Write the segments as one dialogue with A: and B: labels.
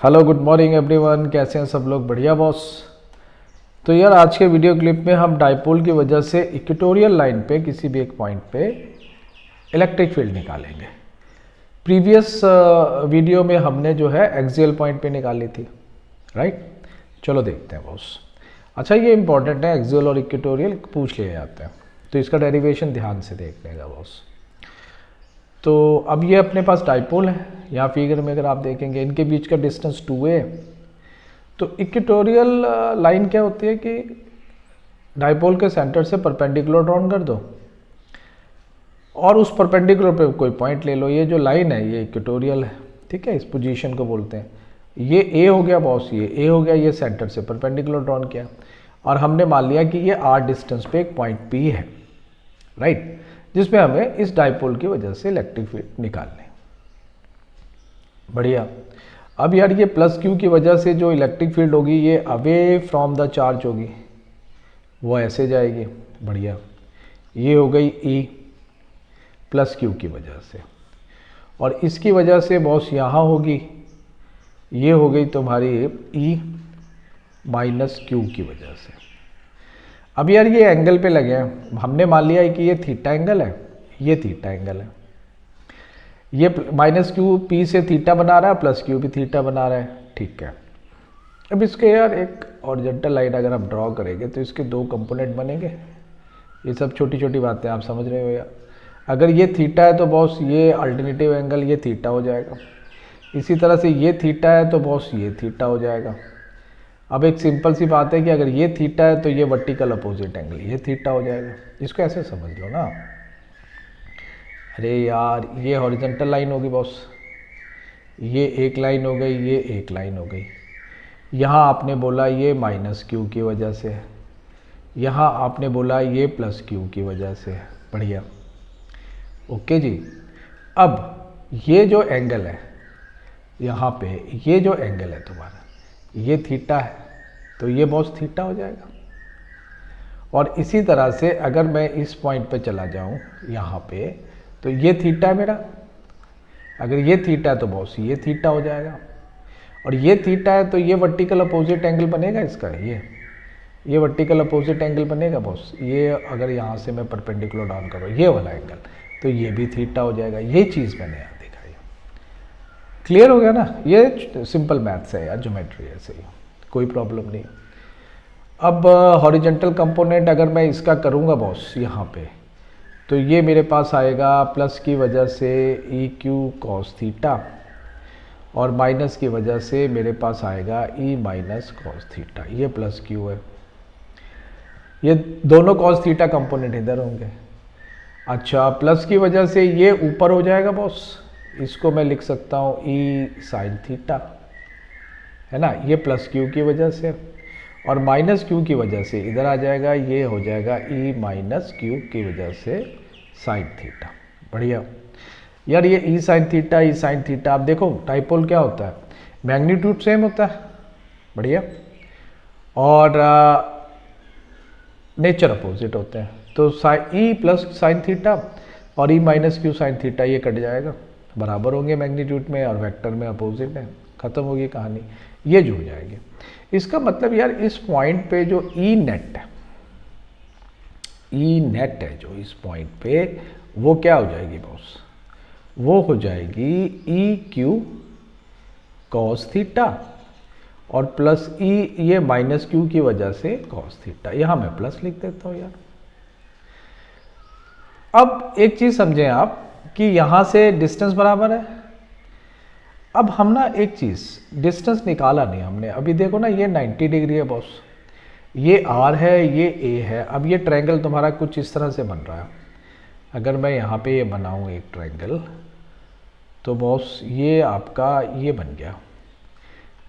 A: Hello good morning everyone, कैसे हैं सब लोग? बढ़िया बॉस। तो यार आज के वीडियो क्लिप में हम डाइपोल की वजह से इक्वेटोरियल लाइन पे किसी भी एक पॉइंट पे इलेक्ट्रिक फील्ड निकालेंगे। प्रीवियस वीडियो में हमने जो है एक्सियल पॉइंट पे निकाली थी, राइट। चलो देखते हैं बॉस। अच्छा ये इंपॉर्टेंट है, एक्सियल और इक्वेटोरियल पूछ लिए जाते हैं, तो इसका डेरिवेशन ध्यान से देखने का बॉस। तो अब ये अपने पास डाइपोल है, यहाँ फिगर में अगर आप देखेंगे इनके बीच का डिस्टेंस 2a। तो इक्वेटोरियल लाइन क्या होती है कि डाइपोल के सेंटर से परपेंडिकुलर ड्रॉन कर दो और उस परपेंडिकुलर पे कोई पॉइंट ले लो। ये जो लाइन है ये इक्वेटोरियल है, ठीक है, इस पोजीशन को बोलते हैं। ये a हो गया बॉस, ये a हो गया, ये सेंटर से परपेंडिकुलर ड्रॉन किया और हमने मान लिया कि ये r डिस्टेंस पे एक पॉइंट P है, राइट, जिसमें हमें इस डाइपोल की वजह से इलेक्ट्रिक फील्ड निकालने। बढ़िया। अब यार ये प्लस क्यू की वजह से जो इलेक्ट्रिक फील्ड होगी ये अवे फ्रॉम द चार्ज होगी, वो ऐसे जाएगी। बढ़िया। ये हो गई ई प्लस क्यू की वजह से, और इसकी वजह से बॉस यहाँ होगी, ये हो गई तुम्हारी ई माइनस क्यू की वजह से। अब यार ये एंगल पे लगे हैं, हमने मान लिया है कि ये थीटा एंगल है, ये थीटा एंगल है। ये माइनस क्यू पी से थीटा बना रहा है, प्लस क्यू भी थीटा बना रहा है, ठीक है। अब इसके यार एक हॉरिजॉन्टल लाइन अगर हम ड्रॉ करेंगे तो इसके दो कंपोनेंट बनेंगे। ये सब छोटी छोटी बातें आप समझ रहे हो यार। अगर ये थीटा है तो बॉस ये अल्टरनेटिव एंगल ये थीटा हो जाएगा। इसी तरह से ये थीटा है तो बॉस ये थीटा हो जाएगा। अब एक सिंपल सी बात है कि अगर ये थीटा है तो ये वर्टिकल अपोजिट एंगल ये थीटा हो जाएगा। इसको ऐसे समझ लो ना। अरे यार ये हॉरिजॉन्टल लाइन होगी बॉस, ये एक लाइन हो गई, ये एक लाइन हो गई। यहाँ आपने बोला ये माइनस क्यू की वजह से, यहाँ आपने बोला ये प्लस क्यू की वजह से। बढ़िया, ओके जी। अब ये जो एंगल है यहाँ पे, ये जो एंगल है तुम्हारा, ये थीटा है, तो ये बॉस थीटा हो जाएगा। और इसी तरह से अगर मैं इस पॉइंट पे चला जाऊँ यहाँ पे, तो ये थीटा है मेरा। अगर ये थीटा है तो बॉस ये थीटा हो जाएगा, और ये थीटा है तो ये वर्टिकल अपोजिट एंगल बनेगा इसका। ये वर्टिकल अपोजिट एंगल बनेगा बॉस। ये अगर यहाँ से मैं परपेंडिकुलर डाउन करूँ ये वाला एंगल, तो ये भी थीटा हो जाएगा। ये चीज़ मैंने यहाँ दिखाई। क्लियर हो गया ना? ये सिंपल मैथ्स है यार, ज्योमेट्री है, सही, कोई प्रॉब्लम नहीं। अब हॉरिजॉन्टल कंपोनेंट अगर मैं इसका करूँगा बॉस यहाँ पे, तो ये मेरे पास आएगा प्लस की वजह से ई क्यू कॉस थीटा, और माइनस की वजह से मेरे पास आएगा ई माइनस कॉस थीटा। ये प्लस क्यू है, ये दोनों कॉस थीटा कंपोनेंट इधर होंगे। अच्छा, प्लस की वजह से ये ऊपर हो जाएगा बॉस, इसको मैं लिख सकता हूँ ई साइन थीटा, है ना, ये प्लस क्यू की वजह से। और माइनस क्यू की वजह से इधर आ जाएगा, ये हो जाएगा ई माइनस क्यू की वजह से साइन थीटा। बढ़िया यार, ये ई साइन थीटा, ई साइन थीटा। आप देखो डाइपोल क्या होता है, मैग्नीट्यूड सेम होता है, बढ़िया, और नेचर अपोजिट होते हैं। तो ई प्लस साइन थीटा और E minus Q sine theta ये कट जाएगा, बराबर होंगे मैग्नीट्यूड में, और वेक्टर में अपोजिट है, खत्म होगी कहानी, ये जुड़ जाएंगे। इसका मतलब यार इस पॉइंट पे जो ई नेट है, ई नेट है जो इस पॉइंट पे, वो क्या हो जाएगी बॉस? वो हो जाएगी ई क्यू कॉस थीटा और प्लस ई ये माइनस क्यू की वजह से कॉस थीटा। यहां मैं प्लस लिख देता हूं यार। अब एक चीज समझें आप कि यहां से डिस्टेंस बराबर है। अब हम ना एक चीज, डिस्टेंस निकाला नहीं हमने अभी, देखो ना ये 90 डिग्री है बॉस, ये आर है, ये ए है। अब ये ट्रायंगल तुम्हारा कुछ इस तरह से बन रहा है। अगर मैं यहाँ पे ये बनाऊँ एक ट्रायंगल, तो बॉस ये आपका ये बन गया,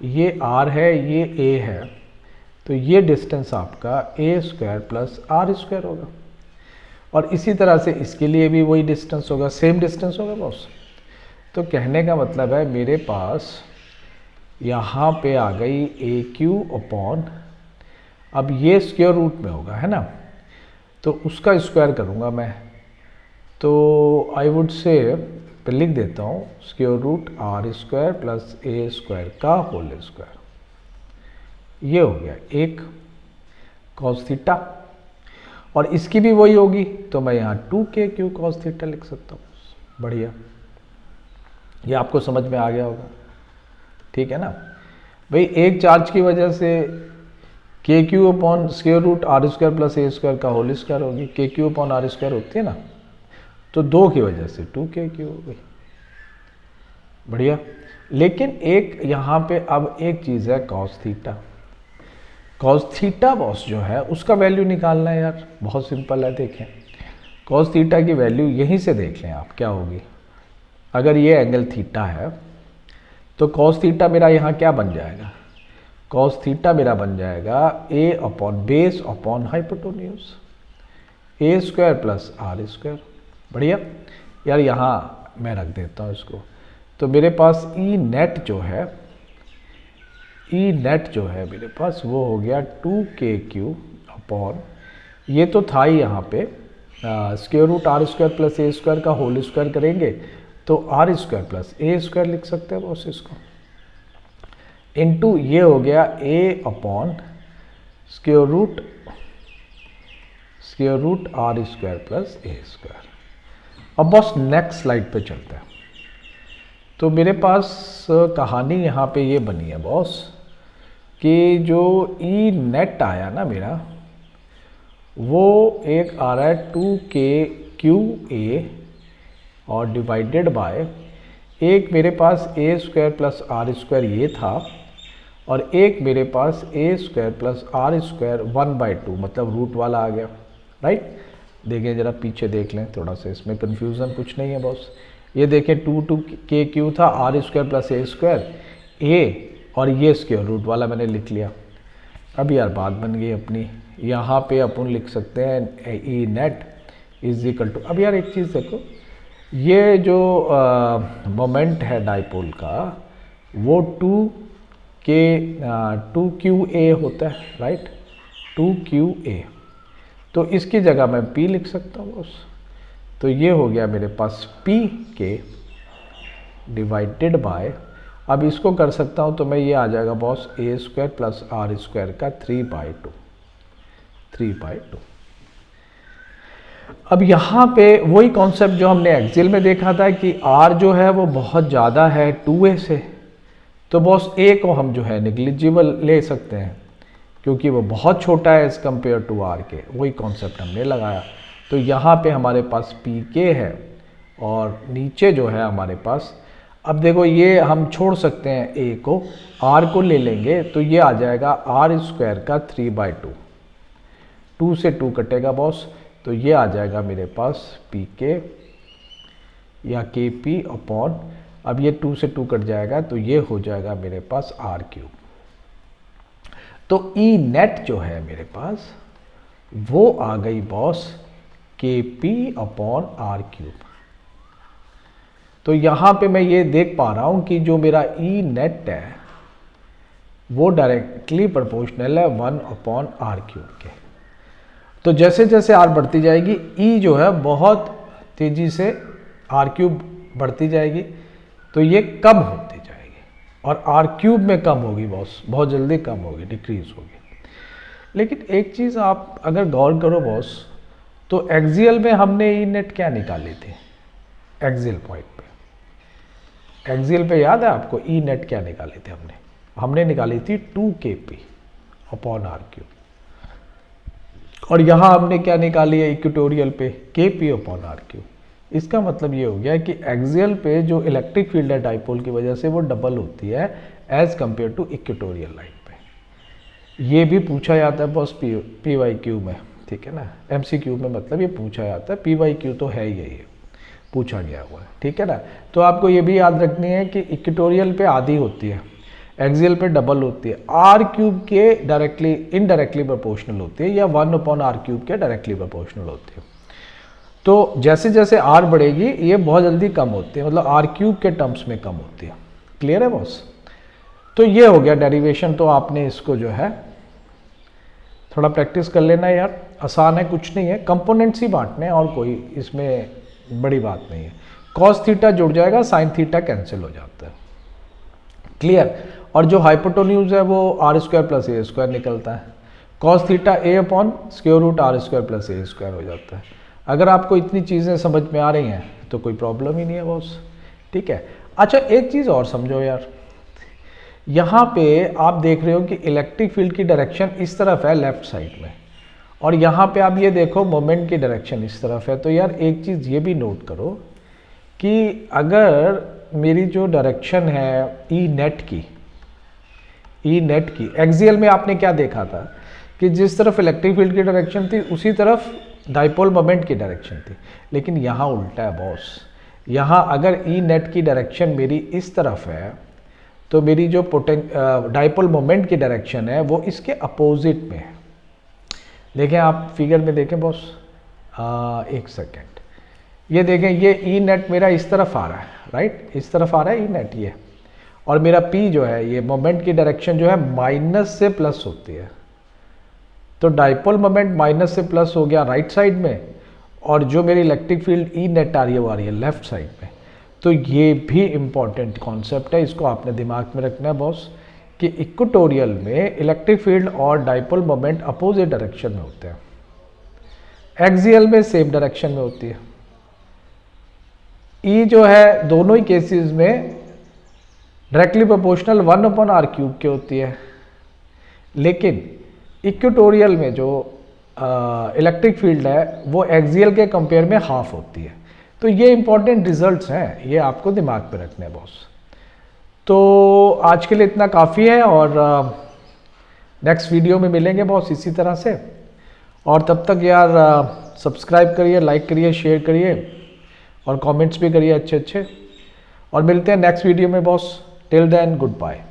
A: ये आर है, ये ए है, तो ये डिस्टेंस आपका ए स्क्वायर प्लस आर स्क्वायर होगा। और इसी तरह से इसके लिए भी वही डिस्टेंस होगा, सेम डिस्टेंस होगा बॉस। तो कहने का मतलब है मेरे पास यहाँ पे आ गई ए क्यू अपॉन, अब ये स्क्वायर रूट में होगा, है ना, तो उसका स्क्वायर करूँगा मैं, तो आई वुड से पे लिख देता हूँ square root r square plus a square का होल स्क्वायर, ये हो गया एक कॉस थीटा, और इसकी भी वही होगी तो मैं यहाँ 2k कॉस थीटा लिख सकता हूँ। बढ़िया, ये आपको समझ में आ गया होगा, ठीक है ना भाई। एक चार्ज की वजह से k q upon square root r square plus a square का होल स्क्वायर होगी, k q upon are square होती है ना, तो 2 की वजह से 2k हो गई। बढ़िया, लेकिन एक यहाँ पे अब एक चीज़ है cos theta. Cos theta boss जो है उसका वैल्यू निकालना है यार, बहुत सिंपल है। देखें कॉस थीटा की वैल्यू यहीं से देख लें आप क्या होगी। अगर ये एंगल थीटा है तो कॉस थीटा मेरा यहाँ क्या बन जाएगा, कॉस थीटा मेरा बन जाएगा a upon base upon hypotenuse, a square plus r square. बढ़िया यार, यहाँ मैं रख देता हूँ इसको, तो मेरे पास ई नेट जो है, ई नेट जो है मेरे पास वो हो गया 2k अपॉन, ये तो था ही यहाँ पे square root r square plus a square का होल स्क्वायर करेंगे तो r square plus a square लिख सकते हैं बॉस इसको, इनटू ये हो गया a upon square root r square plus a square. अब बॉस नेक्स्ट स्लाइड पे चलते हैं। तो मेरे पास कहानी यहाँ पे ये बनी है बॉस कि जो ई नेट आया ना मेरा, वो एक आ रहा है 2k और डिवाइडेड बाय एक मेरे पास ए स्क्वायर प्लस आर स्क्वायर ये था, और एक मेरे पास ए स्क्वायर प्लस आर स्क्वायर 1/2 मतलब रूट वाला आ गया। राइट, देखें जरा पीछे देख लें थोड़ा सा, इसमें कन्फ्यूज़न कुछ नहीं है बॉस। ये देखें 2k था, r square plus a square a, और ये स्क्वायर रूट वाला मैंने लिख लिया। अब यार बात बन गई अपनी, यहाँ पे अपन लिख सकते हैं E net is equal to, अब यार एक चीज़ देखो, ये जो मोमेंट है डाइपोल का वो 2qa होता है। राइट, 2qa, तो इसकी जगह मैं p लिख सकता हूँ बस। तो ये हो गया मेरे पास pk डिवाइडेड बाय, अब इसको कर सकता हूँ तो मैं ये आ जाएगा boss a square plus r square का 3/2। अब यहाँ पे वही कॉन्सेप्ट जो हमने एक्सियल में देखा था कि r जो है वो बहुत ज़्यादा है 2a से, तो बॉस a को हम जो है निग्लिजिबल ले सकते हैं क्योंकि वो बहुत छोटा है एज़ कम्पेयर टू r के, वही कॉन्सेप्ट हमने लगाया। तो यहाँ पे हमारे पास pk है और नीचे जो है हमारे पास, अब देखो ये हम छोड़ सकते हैं a को, r को ले लेंगे तो ये आ जाएगा r स्क्वायर का 3/2, 2 से 2 कटेगा बॉस, तो ये आ जाएगा मेरे पास pk या kp अपॉन, अब ये 2 से 2 कट जाएगा तो ये हो जाएगा मेरे पास r3। तो ई नेट जो है मेरे पास वो आ गई बॉस kp अपॉन r3। तो यहाँ पे मैं ये देख पा रहा हूँ कि जो मेरा ई नेट है वो डायरेक्टली प्रोपोर्शनल है 1/r³ के। तो जैसे जैसे r बढ़ती जाएगी ई जो है बहुत तेज़ी से r³ बढ़ती जाएगी, तो ये कम होती जाएगी और r³ में कम होगी बॉस, बहुत जल्दी कम होगी, डिक्रीज होगी। लेकिन एक चीज़ आप अगर गौर करो बॉस, तो एक्सियल में हमने ई नेट क्या निकाली थी, एक्सियल पॉइंट पे, एक्सियल पे याद है आपको ई नेट क्या निकाली थी हमने निकाली थी 2kp अपॉन r³, और यहाँ हमने क्या निकाली है इक्वेटोरियल पे kp अपॉन r³। इसका मतलब ये हो गया कि एक्सियल पे जो इलेक्ट्रिक फील्ड है डाइपोल की वजह से वो डबल होती है as compare to equatorial line पे। ये भी पूछा जाता है बॉस PYQ में, ठीक है ना, MCQ में मतलब ये पूछा जाता है, PYQ तो है यही है, पूछा गया हुआ है, ठीक है ना। तो आपको ये भी याद रखनी है कि इक्वेटोरियल पे आधी होती है, एक्सियल पे डबल होती है, r³ के डायरेक्टली इनडायरेक्टली प्रोपोर्शनल होती है या 1/r³ के डायरेक्टली प्रोपोर्शनल होती है। तो जैसे जैसे r बढ़ेगी ये बहुत जल्दी कम होती है, मतलब r³ के टर्म्स में कम होती है। क्लियर है बॉस? तो ये हो गया डेरिवेशन, तो आपने इसको जो है थोड़ा प्रैक्टिस कर लेना है यार, आसान है, कुछ नहीं है, कंपोनेंट्स ही बांटने हैं और कोई इसमें बड़ी बात नहीं है। कॉस थीटा जुड़ जाएगा, साइन थीटा कैंसिल हो जाता है। क्लियर। और जो हाइपोटेन्यूज है वो r square plus a square निकलता है। Cos theta a upon square root r square plus a square हो जाता है। अगर आपको इतनी चीज़ें समझ में आ रही हैं तो कोई प्रॉब्लम ही नहीं है बॉस। ठीक है। अच्छा एक चीज़ और समझो यार, यहाँ पे आप देख रहे हो कि इलेक्ट्रिक फील्ड की डायरेक्शन इस तरफ है लेफ्ट साइड में, और यहाँ पे आप ये देखो मोमेंट की डायरेक्शन इस तरफ है। तो यार एक चीज़ ये भी नोट करो कि अगर मेरी जो डायरेक्शन है ई नेट की एक्सियल में आपने क्या देखा था कि जिस तरफ इलेक्ट्रिक फील्ड की डायरेक्शन थी उसी तरफ डाइपोल मोमेंट की डायरेक्शन थी, लेकिन यहाँ उल्टा है बॉस। यहाँ अगर ई नेट की डायरेक्शन मेरी इस तरफ है तो मेरी जो डाइपोल मोमेंट की डायरेक्शन है वो इसके अपोजिट में है। देखें आप फिगर में देखें बॉस, एक सेकेंड, ये देखें ये ई नेट मेरा इस तरफ आ रहा है, राइट, इस तरफ आ रहा है ई नेट ये, और मेरा पी जो है ये मोमेंट की डायरेक्शन जो है माइनस से प्लस होती है। तो डाइपोल मोमेंट माइनस से प्लस हो गया राइट साइड में, और जो मेरी इलेक्ट्रिक फील्ड ई नेट आ रही है वो आ रही है लेफ्ट साइड में। तो ये भी इम्पॉर्टेंट कॉन्सेप्ट है, इसको आपने दिमाग में रखना है बॉस कि इक्वेटोरियल में इलेक्ट्रिक फील्ड और डाइपोल मोमेंट अपोजिट डायरेक्शन में होते हैं, एक्सियल में सेम डायरेक्शन में होती है। ई जो है दोनों ही केसेस में डायरेक्टली प्रोपोर्शनल 1/r³ के होती है, लेकिन इक्वेटोरियल में जो इलेक्ट्रिक फील्ड है वो एक्सियल के कंपेयर में हाफ होती है। तो ये इंपॉर्टेंट रिजल्ट्स हैं, ये आपको दिमाग पे रखने हैं बॉस। तो आज के लिए इतना काफ़ी है, और नेक्स्ट वीडियो में मिलेंगे बॉस इसी तरह से। और तब तक यार सब्सक्राइब करिए, लाइक करिए, शेयर करिए और कमेंट्स भी करिए अच्छे अच्छे, और मिलते हैं नेक्स्ट वीडियो में boss. Till then good bye.